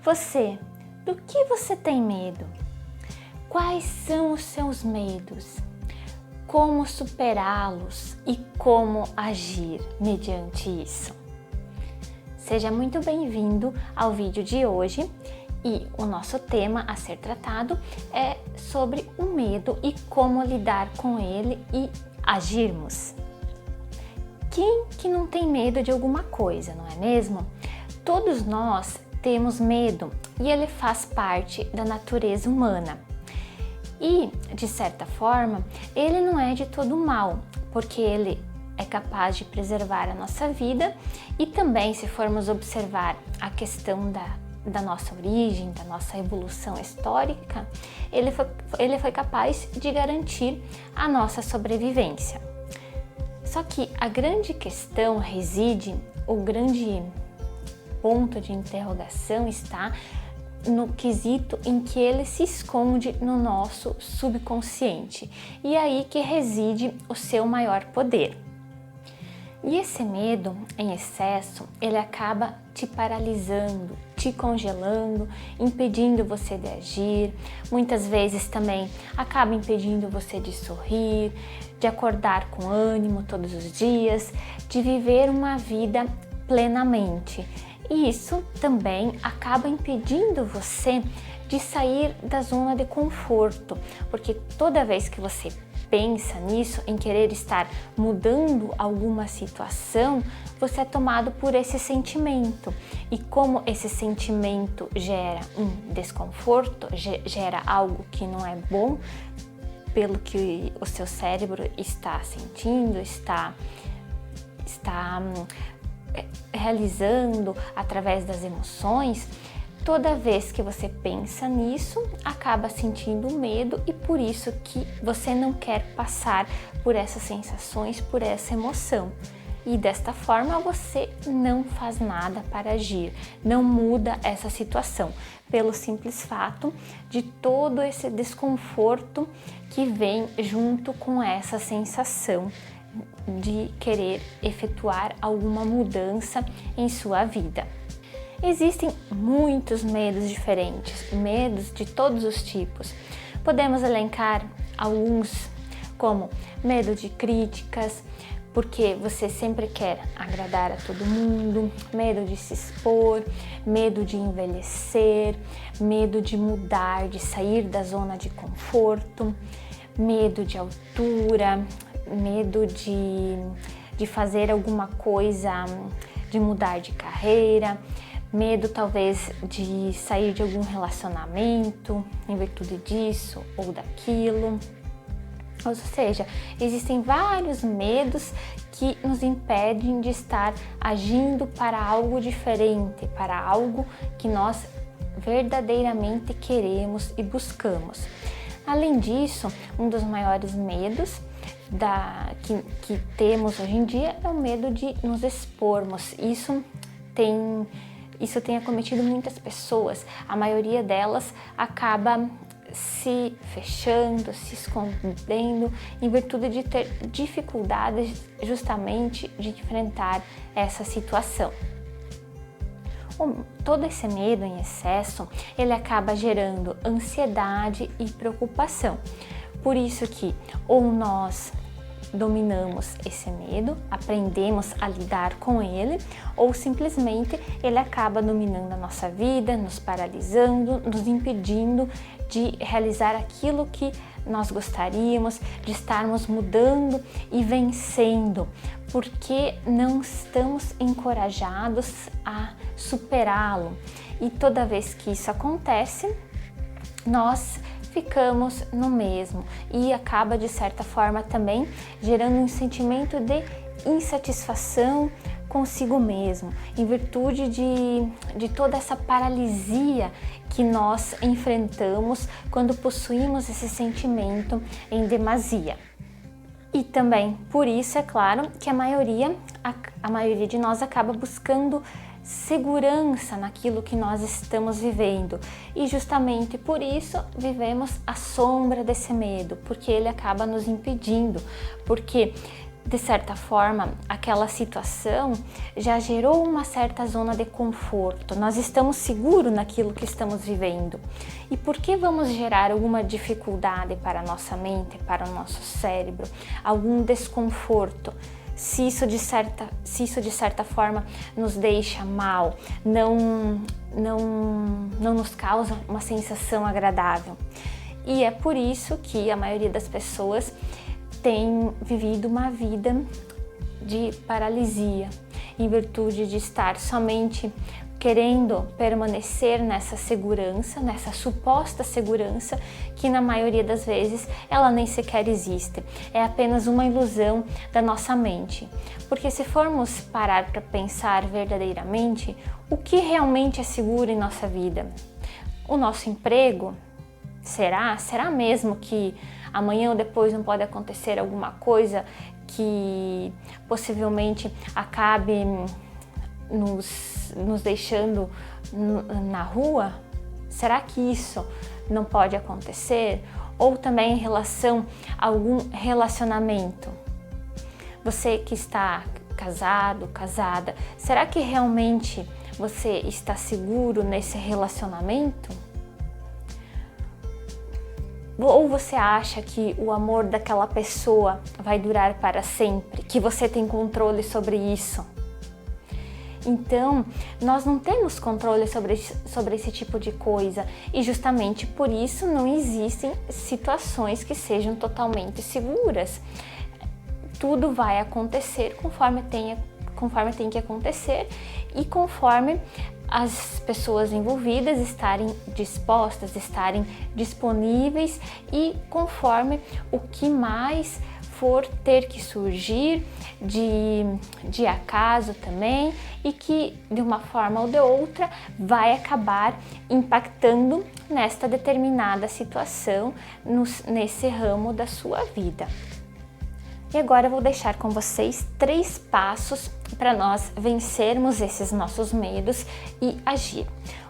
Você, do que você tem medo? Quais são os seus medos? Como superá-los e como agir mediante isso? Seja muito bem-vindo ao vídeo de hoje e o nosso tema a ser tratado é sobre o medo e como lidar com ele e agirmos. Quem que não tem medo de alguma coisa, não é mesmo? Todos nós temos medo e ele faz parte da natureza humana. E, de certa forma, ele não é de todo mal, porque ele é capaz de preservar a nossa vida e também, se formos observar a questão da nossa origem, da nossa evolução histórica, ele foi capaz de garantir a nossa sobrevivência. Só que a grande questão reside, o grande ponto de interrogação está no quesito em que ele se esconde no nosso subconsciente e aí que reside o seu maior poder. E esse medo em excesso, ele acaba te paralisando, te congelando, impedindo você de agir, muitas vezes também acaba impedindo você de sorrir, de acordar com ânimo todos os dias, de viver uma vida plenamente. E isso também acaba impedindo você de sair da zona de conforto, porque toda vez que você pensa nisso, em querer estar mudando alguma situação, você é tomado por esse sentimento. E como esse sentimento gera um desconforto, gera algo que não é bom, pelo que o seu cérebro está sentindo, está realizando através das emoções, toda vez que você pensa nisso, acaba sentindo medo e por isso que você não quer passar por essas sensações, por essa emoção. E desta forma você não faz nada para agir, não muda essa situação, pelo simples fato de todo esse desconforto que vem junto com essa sensação de querer efetuar alguma mudança em sua vida. Existem muitos medos diferentes, medos de todos os tipos. Podemos elencar alguns como medo de críticas, porque você sempre quer agradar a todo mundo, medo de se expor, medo de envelhecer, medo de mudar, de sair da zona de conforto, medo de altura, medo de fazer alguma coisa, de mudar de carreira, medo talvez de sair de algum relacionamento em virtude disso ou daquilo. Ou seja, existem vários medos que nos impedem de estar agindo para algo diferente, para algo que nós verdadeiramente queremos e buscamos. Além disso, um dos maiores medos que temos hoje em dia é o medo de nos expormos. Isso tem acometido muitas pessoas. A maioria delas acaba se fechando, se escondendo em virtude de ter dificuldades justamente de enfrentar essa situação. Todo esse medo em excesso, ele acaba gerando ansiedade e preocupação. Por isso que ou nós dominamos esse medo, aprendemos a lidar com ele, ou simplesmente ele acaba dominando a nossa vida, nos paralisando, nos impedindo de realizar aquilo que nós gostaríamos, de estarmos mudando e vencendo, porque não estamos encorajados a superá-lo. E toda vez que isso acontece, nós ficamos no mesmo e acaba de certa forma também gerando um sentimento de insatisfação consigo mesmo, em virtude de toda essa paralisia que nós enfrentamos quando possuímos esse sentimento em demasia. E também por isso, é claro, que a maioria de nós acaba buscando segurança naquilo que nós estamos vivendo e justamente por isso vivemos à sombra desse medo, porque ele acaba nos impedindo, porque de certa forma, aquela situação já gerou uma certa zona de conforto. Nós estamos seguros naquilo que estamos vivendo. E por que vamos gerar alguma dificuldade para a nossa mente, para o nosso cérebro, algum desconforto? Se isso de certa forma nos deixa mal, não nos causa uma sensação agradável. E é por isso que a maioria das pessoas tem vivido uma vida de paralisia, em virtude de estar somente querendo permanecer nessa segurança, nessa suposta segurança, que na maioria das vezes ela nem sequer existe. É apenas uma ilusão da nossa mente. Porque se formos parar para pensar verdadeiramente, o que realmente é seguro em nossa vida? O nosso emprego? Será? Será mesmo que amanhã ou depois não pode acontecer alguma coisa que possivelmente acabe nos deixando na rua? Será que isso não pode acontecer? Ou também em relação a algum relacionamento? Você que está casado, casada, será que realmente você está seguro nesse relacionamento? Ou você acha que o amor daquela pessoa vai durar para sempre, que você tem controle sobre isso? Então, nós não temos controle sobre esse tipo de coisa e justamente por isso não existem situações que sejam totalmente seguras. Tudo vai acontecer conforme tem que acontecer e conforme as pessoas envolvidas estarem dispostas, estarem disponíveis e conforme o que mais for ter que surgir de acaso também e que de uma forma ou de outra vai acabar impactando nesta determinada situação, nesse ramo da sua vida. E agora eu vou deixar com vocês 3 passos para nós vencermos esses nossos medos e agir.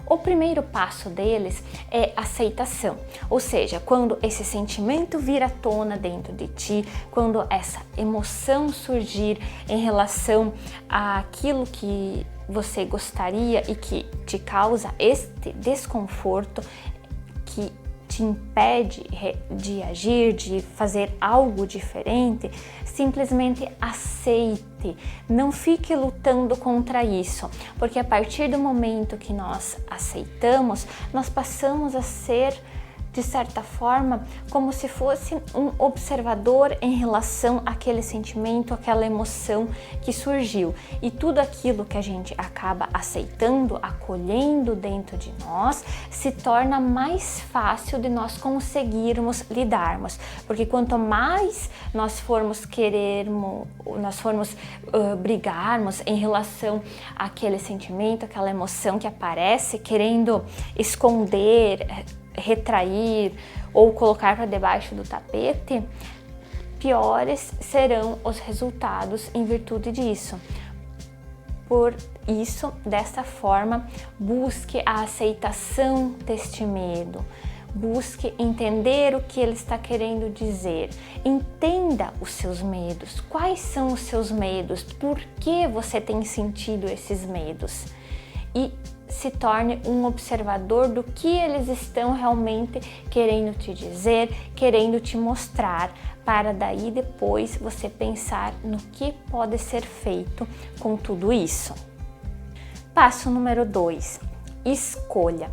O primeiro passo deles é aceitação, ou seja, quando esse sentimento vir à tona dentro de ti, quando essa emoção surgir em relação àquilo que você gostaria e que te causa este desconforto, que te impede de agir, de fazer algo diferente, simplesmente aceite, não fique lutando contra isso, porque a partir do momento que nós aceitamos, nós passamos a ser, de certa forma, como se fosse um observador em relação àquele sentimento, àquela emoção que surgiu. E tudo aquilo que a gente acaba aceitando, acolhendo dentro de nós, se torna mais fácil de nós conseguirmos lidarmos. Porque quanto mais nós formos brigarmos em relação àquele sentimento, àquela emoção que aparece, querendo esconder, retrair ou colocar para debaixo do tapete, piores serão os resultados em virtude disso. Por isso, dessa forma, busque a aceitação deste medo, busque entender o que ele está querendo dizer, entenda os seus medos, quais são os seus medos, por que você tem sentido esses medos e se torne um observador do que eles estão realmente querendo te dizer, querendo te mostrar, para daí depois você pensar no que pode ser feito com tudo isso. Passo número 2, escolha.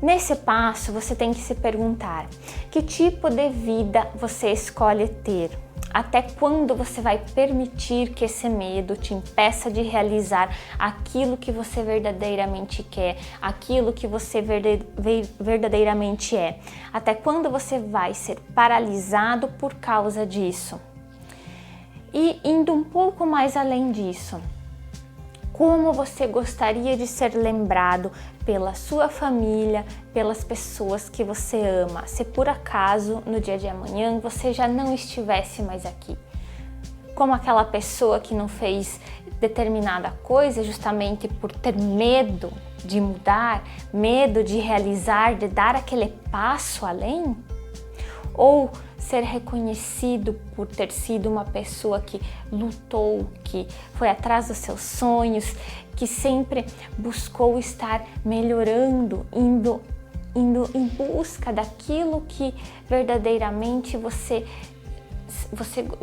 Nesse passo você tem que se perguntar: que tipo de vida você escolhe ter? Até quando você vai permitir que esse medo te impeça de realizar aquilo que você verdadeiramente quer, aquilo que você verdadeiramente é? Até quando você vai ser paralisado por causa disso? E indo um pouco mais além disso, como você gostaria de ser lembrado pela sua família, pelas pessoas que você ama, se por acaso no dia de amanhã você já não estivesse mais aqui? Como aquela pessoa que não fez determinada coisa justamente por ter medo de mudar, medo de realizar, de dar aquele passo além? Ou ser reconhecido por ter sido uma pessoa que lutou, que foi atrás dos seus sonhos, que sempre buscou estar melhorando, indo em busca daquilo que verdadeiramente você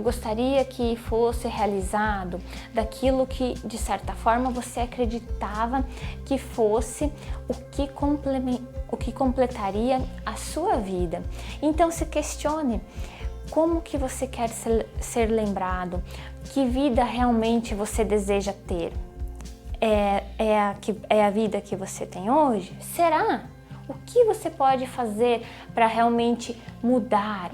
gostaria que fosse realizado, daquilo que de certa forma você acreditava que fosse o que completaria a sua vida. Então se questione como que você quer ser lembrado, que vida realmente você deseja ter. É a vida que você tem hoje? Será? O que você pode fazer para realmente mudar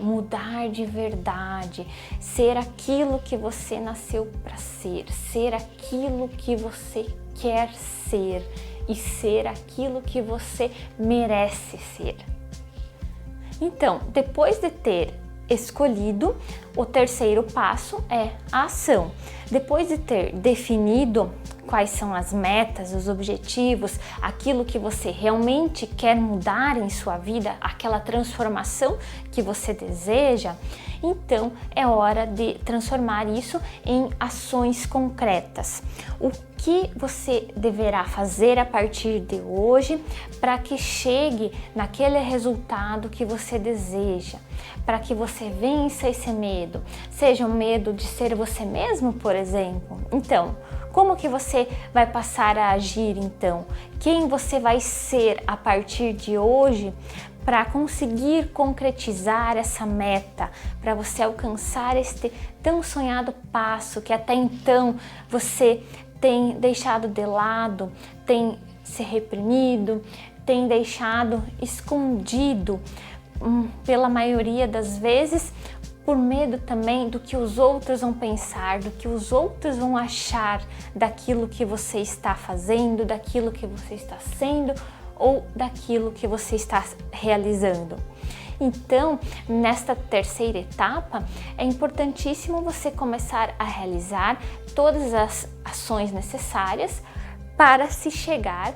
de verdade, ser aquilo que você nasceu para ser aquilo que você quer ser e ser aquilo que você merece ser? Então, depois de ter escolhido, o terceiro passo é a ação. Depois de ter definido quais são as metas, os objetivos, aquilo que você realmente quer mudar em sua vida, aquela transformação que você deseja, então é hora de transformar isso em ações concretas. O que você deverá fazer a partir de hoje para que chegue naquele resultado que você deseja, para que você vença esse medo, seja o medo de ser você mesmo, por exemplo. Então, como que você vai passar a agir então? Quem você vai ser a partir de hoje para conseguir concretizar essa meta, para você alcançar este tão sonhado passo que até então você tem deixado de lado, tem se reprimido, tem deixado escondido, pela maioria das vezes, por medo também do que os outros vão pensar, do que os outros vão achar daquilo que você está fazendo, daquilo que você está sendo ou daquilo que você está realizando. Então, nesta terceira etapa, é importantíssimo você começar a realizar todas as ações necessárias para se chegar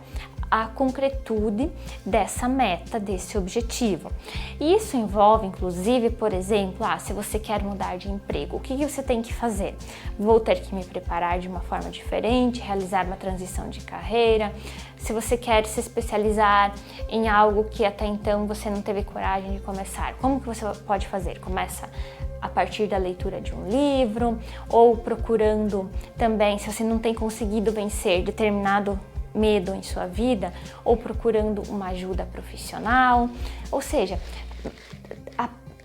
à concretude dessa meta, desse objetivo. Isso envolve, inclusive, por exemplo, se você quer mudar de emprego, o que você tem que fazer? Vou ter que me preparar de uma forma diferente, realizar uma transição de carreira. Se você quer se especializar em algo que até então você não teve coragem de começar, como que você pode fazer? Começa a partir da leitura de um livro, ou procurando também, se você não tem conseguido vencer determinado medo em sua vida, ou procurando uma ajuda profissional, ou seja,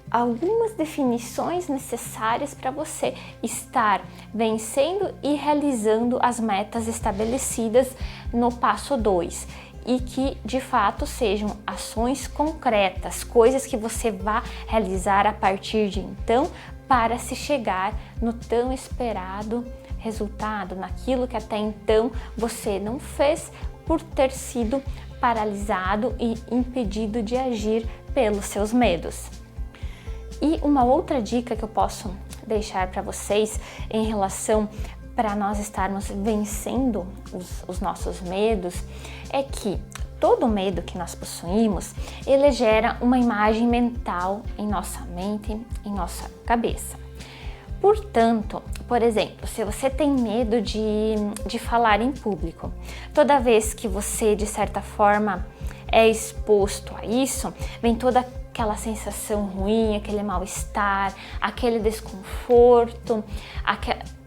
algumas definições necessárias para você estar vencendo e realizando as metas estabelecidas no passo 2 e que de fato sejam ações concretas, coisas que você vá realizar a partir de então para se chegar no tão esperado resultado, naquilo que até então você não fez por ter sido paralisado e impedido de agir pelos seus medos. E uma outra dica que eu posso deixar para vocês em relação para nós estarmos vencendo os nossos medos é que todo medo que nós possuímos, ele gera uma imagem mental em nossa mente, em nossa cabeça. Portanto, por exemplo, se você tem medo de falar em público, toda vez que você, de certa forma, é exposto a isso, vem toda aquela sensação ruim, aquele mal-estar, aquele desconforto,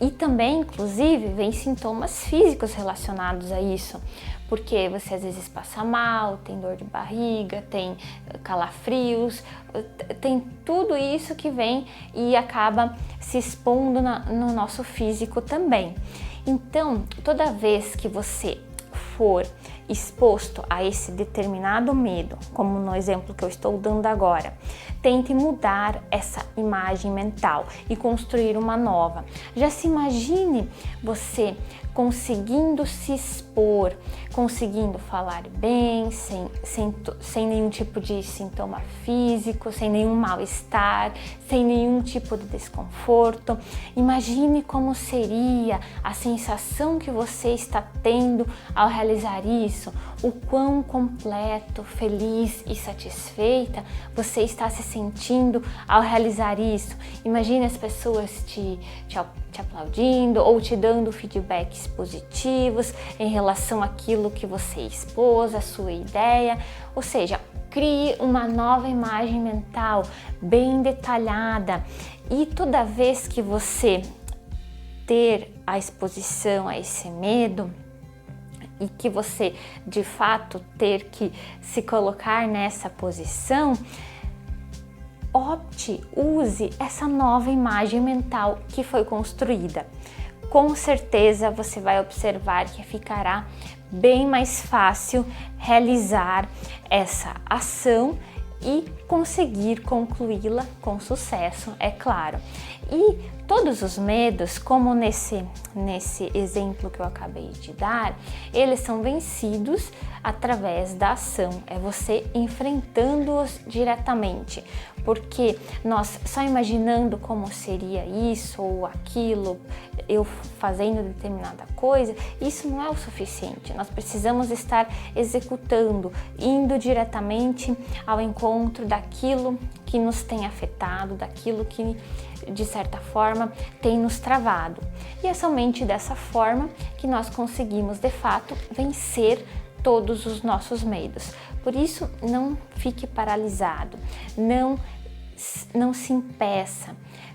e também, inclusive, vem sintomas físicos relacionados a isso, porque você às vezes passa mal, tem dor de barriga, tem calafrios, tem tudo isso que vem e acaba se expondo no nosso físico também. Então, toda vez que você for exposto a esse determinado medo, como no exemplo que eu estou dando agora, tente mudar essa imagem mental e construir uma nova. Já se imagine você conseguindo se expor, conseguindo falar bem, sem nenhum tipo de sintoma físico, sem nenhum mal-estar, sem nenhum tipo de desconforto. Imagine como seria a sensação que você está tendo ao realizar isso. isso, o quão completo, feliz e satisfeita você está se sentindo ao realizar isso. Imagine as pessoas te aplaudindo ou te dando feedbacks positivos em relação àquilo que você expôs, a sua ideia. Ou seja, crie uma nova imagem mental bem detalhada, e toda vez que você ter a exposição a esse medo e que você de fato ter que se colocar nessa posição, use essa nova imagem mental que foi construída. Com certeza você vai observar que ficará bem mais fácil realizar essa ação e conseguir concluí-la com sucesso, é claro. E todos os medos, como nesse exemplo que eu acabei de dar, eles são vencidos através da ação, é você enfrentando-os diretamente, porque nós só imaginando como seria isso ou aquilo, eu fazendo determinada coisa, isso não é o suficiente. Nós precisamos estar executando, indo diretamente ao encontro daquilo que nos tem afetado, daquilo que de certa forma tem nos travado. E é somente dessa forma que nós conseguimos de fato vencer todos os nossos medos. Por isso, não fique paralisado, não se impeça,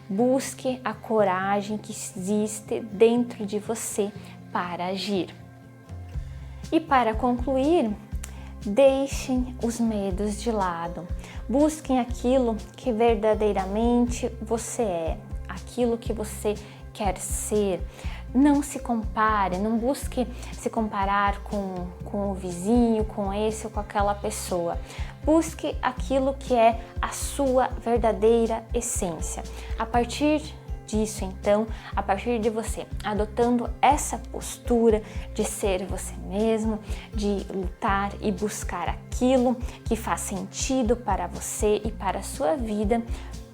busque a coragem que existe dentro de você para agir. E para concluir, deixem os medos de lado, busquem aquilo que verdadeiramente você é, aquilo que você quer ser. Não se compare, não busque se comparar com o vizinho, com esse ou com aquela pessoa. Busque aquilo que é a sua verdadeira essência. A partir disso, então, a partir de você adotando essa postura de ser você mesmo, de lutar e buscar aquilo que faz sentido para você e para a sua vida,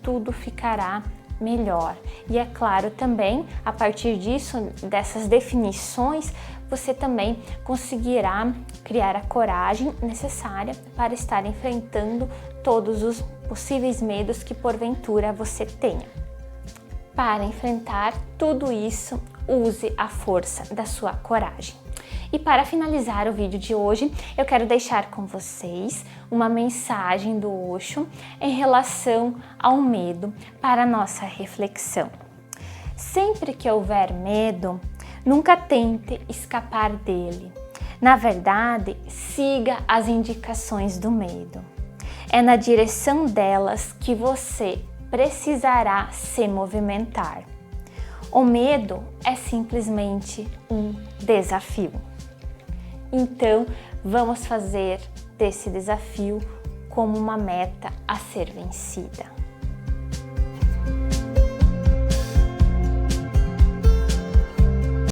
tudo ficará melhor. E é claro também, a partir disso, dessas definições, você também conseguirá criar a coragem necessária para estar enfrentando todos os possíveis medos que porventura você tenha. Para enfrentar tudo isso, use a força da sua coragem. E para finalizar o vídeo de hoje, eu quero deixar com vocês uma mensagem do Osho em relação ao medo para a nossa reflexão. Sempre que houver medo, nunca tente escapar dele. Na verdade, siga as indicações do medo. É na direção delas que você precisará se movimentar. O medo é simplesmente um desafio. Então, vamos fazer desse desafio como uma meta a ser vencida.